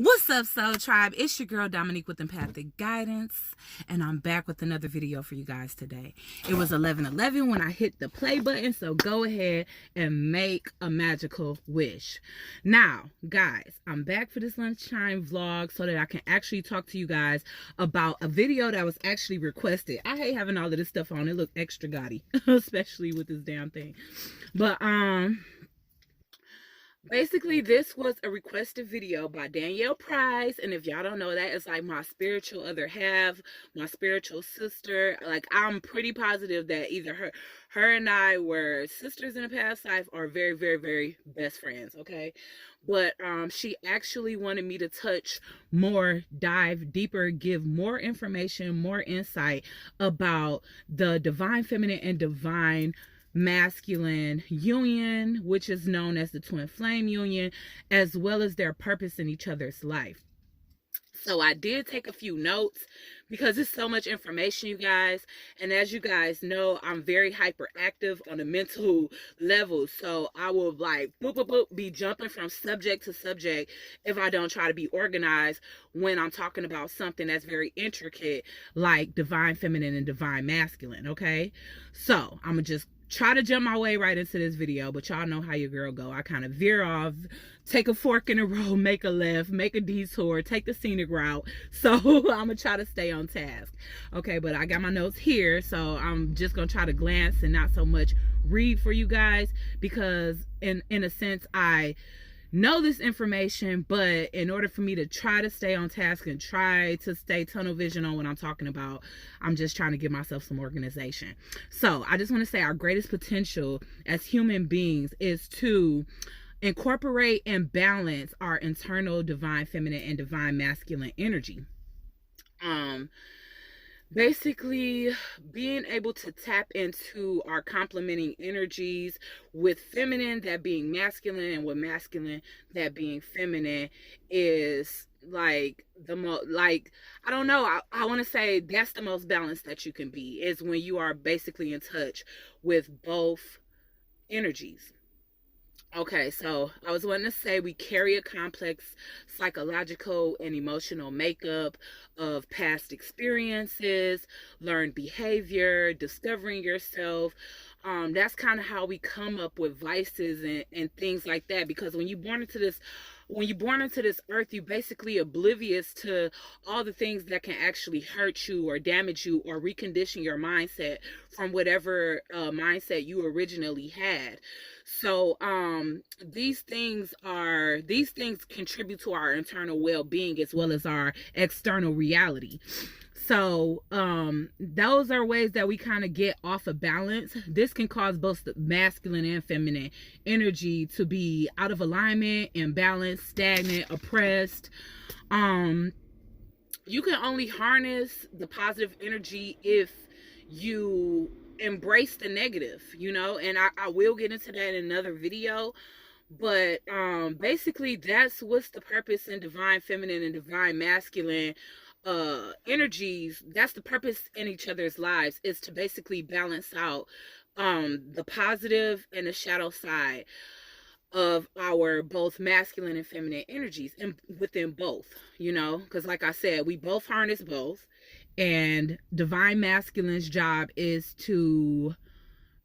What's up, Soul Tribe? It's your girl Dominique with Empathic Guidance, and I'm back with another video for you guys today. It was 11:11 when I hit the play button, so go ahead and make a magical wish. Now, guys, I'm back for this lunchtime vlog so that I can actually talk to you guys about a video that was actually requested. I hate having all of this stuff on. It look extra gaudy, especially with this damn thing. But basically, this was a requested video by Danielle Price, and if y'all don't know, that is like my spiritual other half, my spiritual sister. Like, I'm pretty positive that either her and I were sisters in a past life or very, very, very best friends, okay? But she actually wanted me to touch more, dive deeper, give more information, more insight about the divine feminine and divine masculine union, which is known as the twin flame union, as well as their purpose in each other's life. So I did take a few notes because it's so much information, you guys. And as you guys know, I'm very hyperactive on a mental level. So I will like boop, boop, boop, be jumping from subject to subject if I don't try to be organized when I'm talking about something that's very intricate, like divine feminine and divine masculine, okay? So I'm going to just try to jump my way right into this video, but y'all know how your girl go. I kind of veer off, take a fork in the road, make a left, make a detour, take the scenic route. So I'm gonna try to stay on task. Okay, but I got my notes here, so I'm just gonna try to glance and not so much read for you guys, because in a sense I know this information, but in order for me to try to stay on task and try to stay tunnel vision on what I'm talking about, I'm just trying to give myself some organization. So I just want to say our greatest potential as human beings is to incorporate and balance our internal divine feminine and divine masculine energy. Basically being able to tap into our complementing energies, with feminine that being masculine and with masculine that being feminine, is like the most, like, I don't know, I want to say that's the most balanced that you can be, is when you are basically in touch with both energies. Okay, so I was wanting to say we carry a complex psychological and emotional makeup of past experiences, learned behavior, discovering yourself. That's kind of how we come up with vices and things like that. Because when you're born into this earth, you're basically oblivious to all the things that can actually hurt you or damage you or recondition your mindset from whatever mindset you originally had. So these things contribute to our internal well-being as well as our external reality. So those are ways that we kind of get off of balance. This can cause both the masculine and feminine energy to be out of alignment, imbalanced, stagnant, oppressed. You can only harness the positive energy if you embrace the negative, and I will get into that in another video. But basically that's what's the purpose in divine feminine and divine masculine energies. That's the purpose in each other's lives, is to basically balance out the positive and the shadow side of our both masculine and feminine energies, and within both, because like I said, we both harness both. And divine masculine's job is to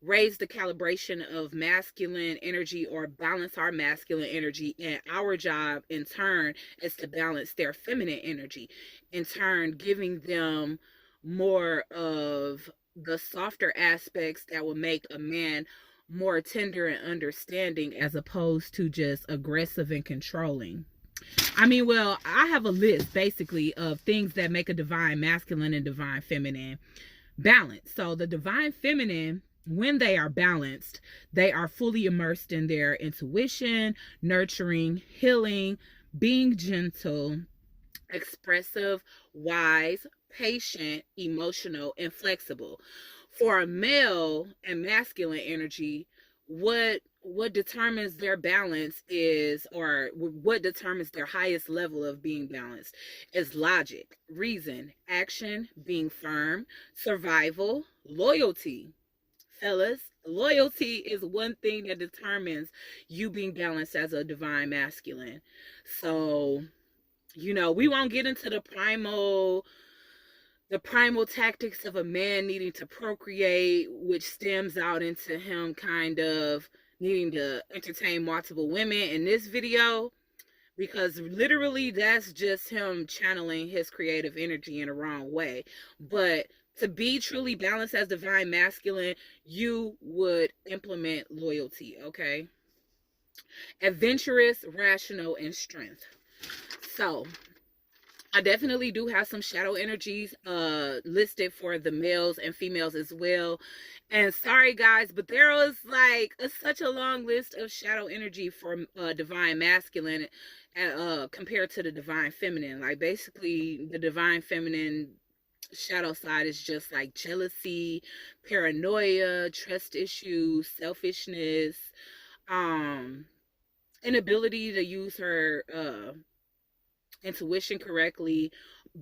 raise the calibration of masculine energy or balance our masculine energy, and our job in turn is to balance their feminine energy, in turn giving them more of the softer aspects that will make a man more tender and understanding, as opposed to just aggressive and controlling. I mean, well, I have a list basically of things that make a divine masculine and divine feminine balance. So the divine feminine, when they are balanced, they are fully immersed in their intuition, nurturing, healing, being gentle, expressive, wise, patient, emotional, and flexible. For a male and masculine energy, what determines their balance is, or what determines their highest level of being balanced, is logic, reason, action, being firm, survival, loyalty. Fellas, loyalty is one thing that determines you being balanced as a divine masculine. So You know, we won't get into the primal tactics of a man needing to procreate, which stems out into him kind of needing to entertain multiple women in this video, because literally that's just him channeling his creative energy in a wrong way. But to be truly balanced as divine masculine, you would implement loyalty, okay? Adventurous, rational, and strength. So I definitely do have some shadow energies listed for the males and females as well. And sorry guys, but there was like such a long list of shadow energy for divine masculine compared to the divine feminine. Like basically the divine feminine shadow side is just like jealousy, paranoia, trust issues, selfishness, um inability to use her intuition correctly,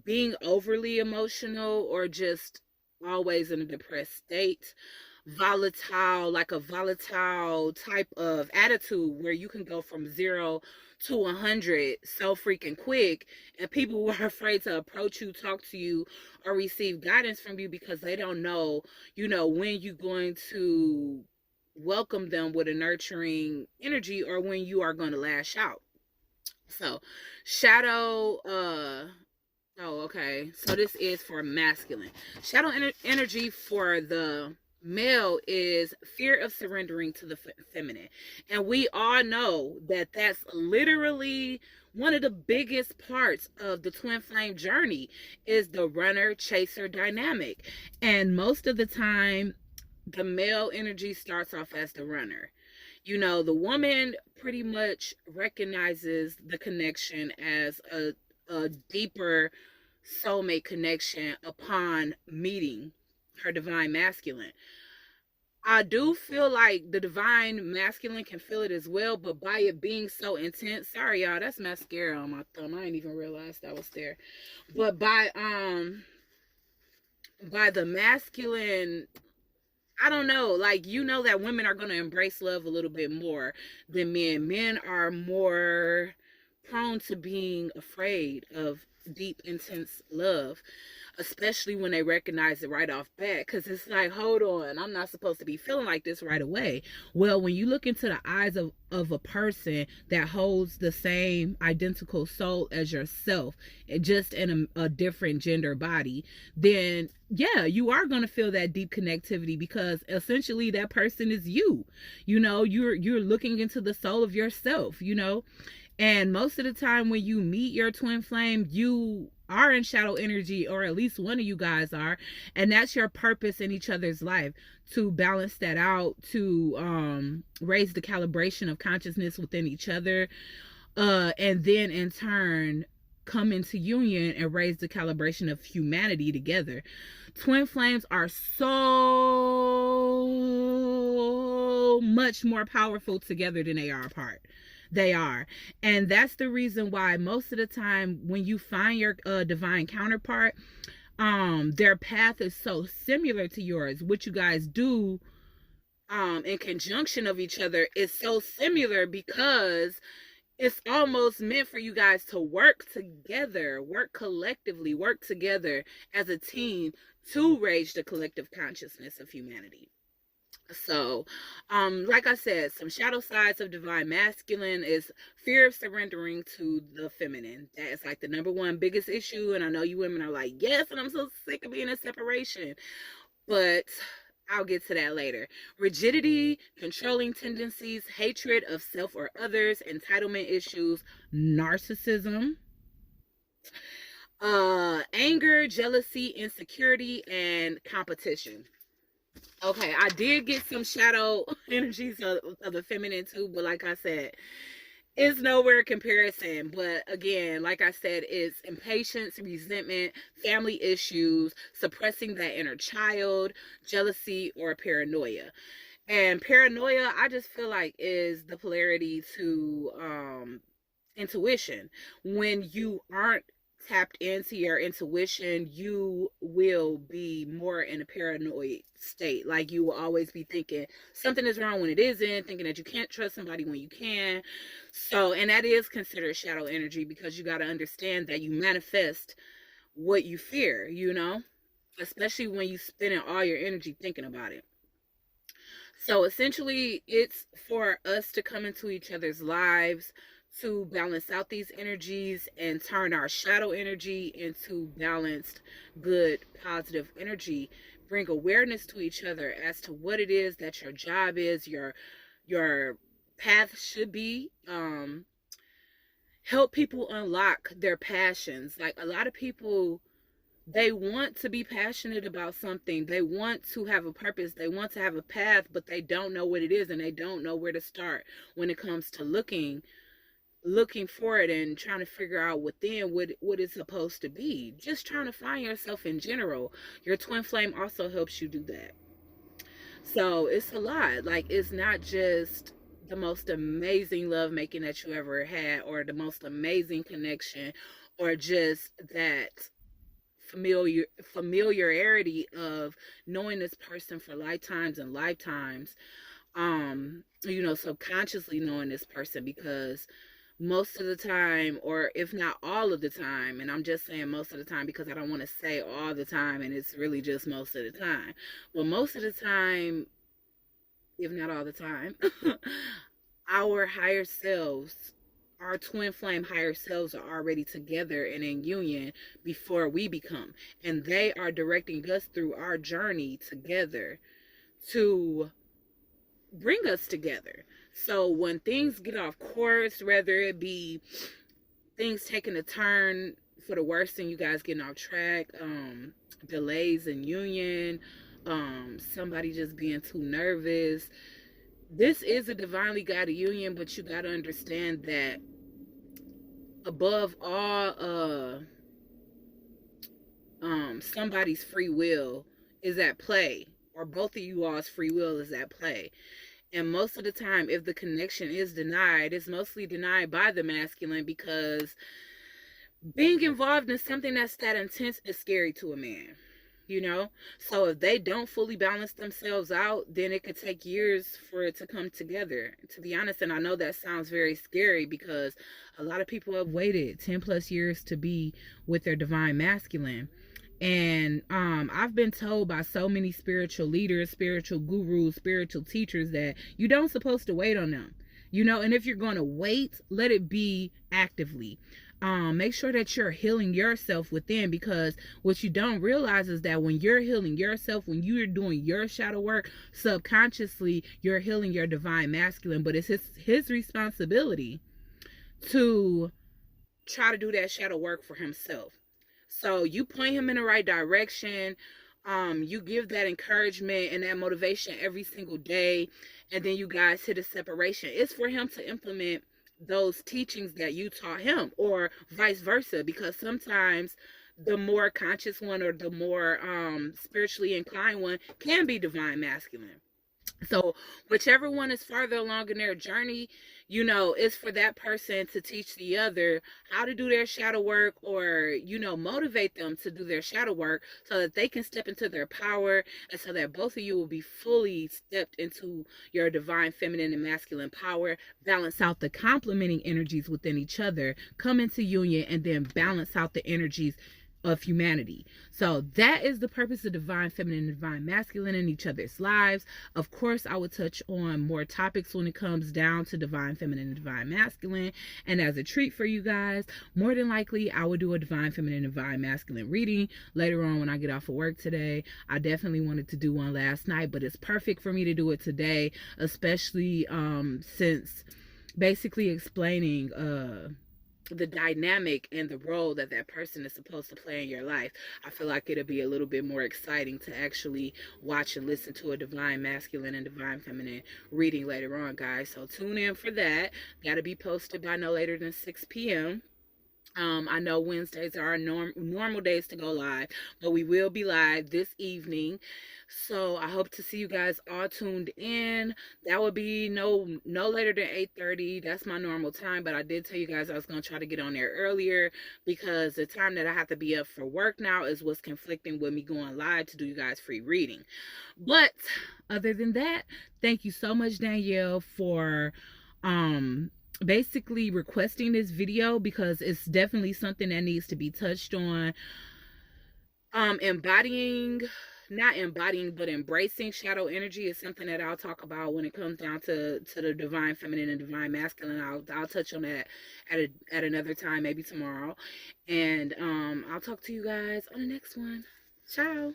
being overly emotional or just always in a depressed state, volatile, like a volatile type of attitude where you can go from 0 to 100 so freaking quick, and people who are afraid to approach you, talk to you, or receive guidance from you because they don't know, when you're going to welcome them with a nurturing energy or when you are going to lash out. So, shadow, okay. So this is for masculine. Shadow energy for the male is fear of surrendering to the feminine. And we all know that that's literally one of the biggest parts of the twin flame journey is the runner chaser dynamic. And most of the time, the male energy starts off as the runner. The woman pretty much recognizes the connection as a deeper soulmate connection upon meeting her divine masculine. I do feel like the divine masculine can feel it as well, but by it being so intense, sorry y'all, that's mascara on my thumb. I didn't even realize that was there. But by the masculine, I don't know, like, that women are going to embrace love a little bit more than men. Men are more prone to being afraid of deep, intense love, especially when they recognize it right off bat, because it's like, hold on, I'm not supposed to be feeling like this right away. Well, when you look into the eyes of a person that holds the same identical soul as yourself, just in a different gender body, then yeah, you are going to feel that deep connectivity, because essentially that person is you. You're looking into the soul of yourself. And most of the time when you meet your twin flame, you are in shadow energy, or at least one of you guys are, and that's your purpose in each other's life, to balance that out, to raise the calibration of consciousness within each other, and then in turn come into union and raise the calibration of humanity together. Twin flames are so much more powerful together than they are apart. They are. And that's the reason why most of the time when you find your divine counterpart, their path is so similar to yours. What you guys do in conjunction of each other is so similar, because it's almost meant for you guys to work together, work collectively, work together as a team to raise the collective consciousness of humanity. So, like I said, some shadow sides of divine masculine is fear of surrendering to the feminine. That is like the number one biggest issue. And I know you women are like, yes, and I'm so sick of being in separation. But I'll get to that later. Rigidity, controlling tendencies, hatred of self or others, entitlement issues, narcissism, anger, jealousy, insecurity, and competition. Okay, I did get some shadow energies of the feminine too, but like I said, it's nowhere comparison. But again, like I said, it's impatience, resentment, family issues, suppressing that inner child, jealousy, or paranoia. And paranoia, I just feel like, is the polarity to intuition. When you aren't tapped into your intuition, you will be more in a paranoid state. Like you will always be thinking something is wrong when it isn't, thinking that you can't trust somebody when you can. So, and that is considered shadow energy, because you got to understand that you manifest what you fear, you know, especially when you spending all your energy thinking about it. So essentially, it's for us to come into each other's lives to balance out these energies and turn our shadow energy into balanced, good, positive energy. Bring awareness to each other as to what it is that your job is, your path should be. Help people unlock their passions. Like a lot of people, they want to be passionate about something. They want to have a purpose. They want to have a path, but they don't know what it is, and they don't know where to start when it comes to looking for it and trying to figure out within what it's supposed to be. Just trying to find yourself in general. Your twin flame also helps you do that. So it's a lot. Like it's not just the most amazing love making that you ever had, or the most amazing connection, or just that familiarity of knowing this person for lifetimes and lifetimes. Subconsciously knowing this person, because most of the time, or if not all of the time, and I'm just saying most of the time because I don't want to say all the time, and it's really just most of the time, but most of the time, if not all the time, our higher selves, our twin flame higher selves, are already together and in union before we become, and they are directing us through our journey together to bring us together. So when things get off course, whether it be things taking a turn for the worse and you guys getting off track, delays in union, somebody just being too nervous, this is a divinely guided union, but you got to understand that above all, somebody's free will is at play, or both of you all's free will is at play. And most of the time, if the connection is denied, it's mostly denied by the masculine, because being involved in something that's that intense is scary to a man, you know? So if they don't fully balance themselves out, then it could take years for it to come together, to be honest. And I know that sounds very scary, because a lot of people have waited 10 plus years to be with their divine masculine. And I've been told by so many spiritual leaders, spiritual gurus, spiritual teachers that you don't supposed to wait on them, you know. And if you're going to wait, let it be actively. Make sure that you're healing yourself within, because what you don't realize is that when you're healing yourself, when you're doing your shadow work, subconsciously you're healing your divine masculine. But it's his responsibility to try to do that shadow work for himself. So you point him in the right direction. You give that encouragement and that motivation every single day, and then you guys hit a separation. It's for him to implement those teachings that you taught him, or vice versa, because sometimes the more conscious one, or the more spiritually inclined one, can be divine masculine. So whichever one is farther along in their journey, you know, it's for that person to teach the other how to do their shadow work, or, you know, motivate them to do their shadow work so that they can step into their power, and so that both of you will be fully stepped into your divine feminine and masculine power, balance out the complementing energies within each other, come into union, and then balance out the energies of humanity. So that is the purpose of divine feminine and divine masculine in each other's lives. Of course, I would touch on more topics when it comes down to divine feminine and divine masculine. And as a treat for you guys, more than likely I will do a divine feminine and divine masculine reading later on when I get off of work today. I definitely wanted to do one last night, but it's perfect for me to do it today, especially since basically explaining the dynamic and the role that that person is supposed to play in your life. I feel like it'll be a little bit more exciting to actually watch and listen to a divine masculine and divine feminine reading later on, guys. So tune in for that. That'll be posted by no later than 6 p.m. I know Wednesdays are our normal days to go live, but we will be live this evening. So I hope to see you guys all tuned in. That would be no later than 8:30. That's my normal time, but I did tell you guys I was gonna try to get on there earlier because the time that I have to be up for work now is what's conflicting with me going live to do you guys free reading. But other than that, thank you so much, Danielle, for basically requesting this video because it's definitely something that needs to be touched on. Embodying, not embodying, but embracing shadow energy is something that I'll talk about when it comes down to the divine feminine and divine masculine. I'll touch on that at another time, maybe tomorrow. And I'll talk to you guys on the next one. Ciao.